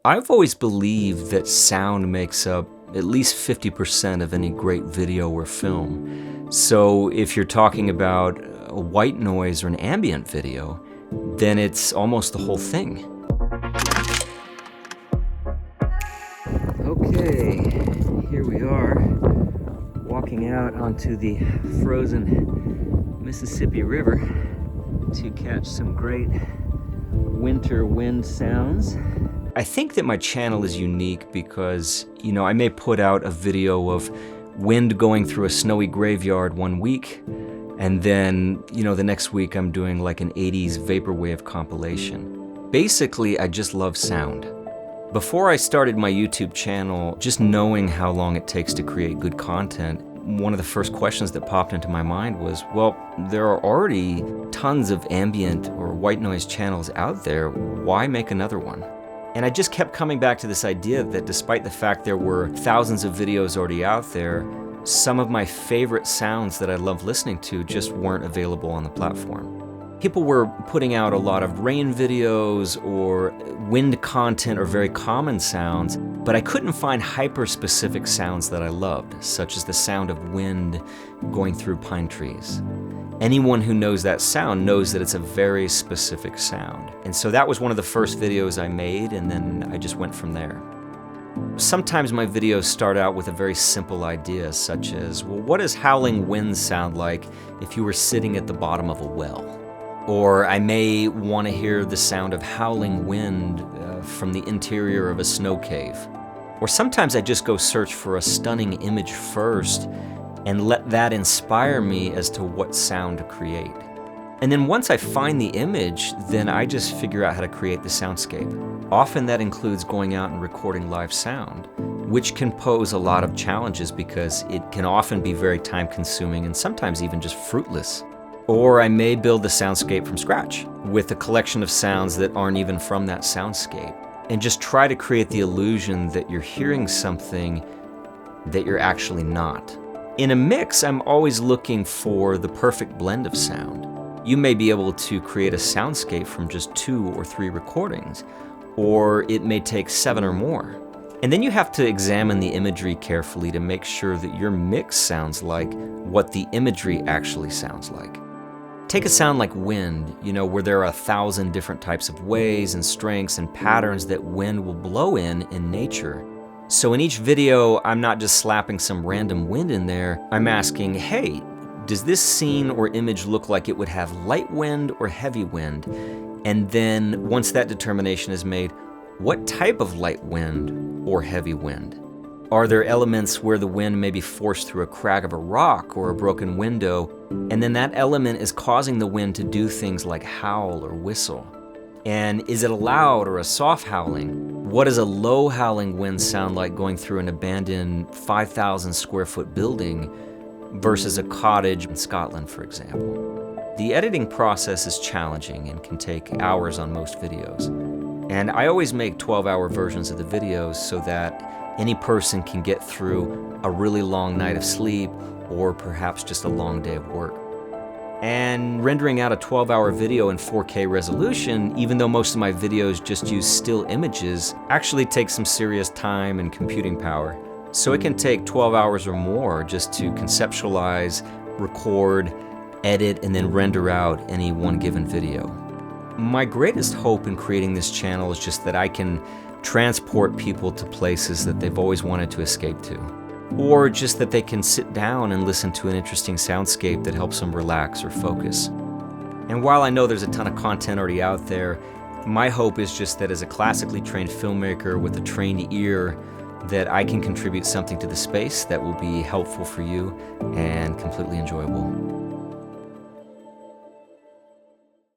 I've always believed that sound makes up at least 50% of any great video or film. So if you're talking about a white noise or an ambient video, then it's almost the whole thing. Okay, here we are, walking out onto the frozen Mississippi River to catch some great winter wind sounds. I think that my channel is unique because, I may put out a video of wind going through a snowy graveyard one week, and then, the next week I'm doing like an 80s vaporwave compilation. Basically, I just love sound. Before I started my YouTube channel, just knowing how long it takes to create good content, one of the first questions that popped into my mind was, well, there are already tons of ambient or white noise channels out there. Why make another one? And I just kept coming back to this idea that despite the fact there were thousands of videos already out there, some of my favorite sounds that I love listening to just weren't available on the platform. People were putting out a lot of rain videos or wind content or very common sounds, but I couldn't find hyper-specific sounds that I loved, such as the sound of wind going through pine trees. Anyone who knows that sound knows that it's a very specific sound. And so that was one of the first videos I made, and then I just went from there. Sometimes my videos start out with a very simple idea, such as, well, what does howling wind sound like if you were sitting at the bottom of a well? Or I may want to hear the sound of howling wind from the interior of a snow cave. Or sometimes I just go search for a stunning image first and let that inspire me as to what sound to create. And then once I find the image, then I just figure out how to create the soundscape. Often that includes going out and recording live sound, which can pose a lot of challenges because it can often be very time-consuming and sometimes even just fruitless. Or I may build the soundscape from scratch with a collection of sounds that aren't even from that soundscape, and just try to create the illusion that you're hearing something that you're actually not. In a mix, I'm always looking for the perfect blend of sound. You may be able to create a soundscape from just 2 or 3 recordings, or it may take 7 or more. And then you have to examine the imagery carefully to make sure that your mix sounds like what the imagery actually sounds like. Take a sound like wind, where there are 1,000 different types of ways and strengths and patterns that wind will blow in nature. So in each video, I'm not just slapping some random wind in there, I'm asking, hey, does this scene or image look like it would have light wind or heavy wind? And then once that determination is made, what type of light wind or heavy wind? Are there elements where the wind may be forced through a crack of a rock or a broken window, and then that element is causing the wind to do things like howl or whistle? And is it a loud or a soft howling? What does a low howling wind sound like going through an abandoned 5,000 square foot building versus a cottage in Scotland, for example? The editing process is challenging and can take hours on most videos. And I always make 12-hour versions of the videos so that any person can get through a really long night of sleep or perhaps just a long day of work. And rendering out a 12-hour video in 4K resolution, even though most of my videos just use still images, actually takes some serious time and computing power. So it can take 12 hours or more just to conceptualize, record, edit, and then render out any one given video. My greatest hope in creating this channel is just that I can transport people to places that they've always wanted to escape to. Or just that they can sit down and listen to an interesting soundscape that helps them relax or focus. And while I know there's a ton of content already out there, my hope is just that as a classically trained filmmaker with a trained ear, that I can contribute something to the space that will be helpful for you and completely enjoyable.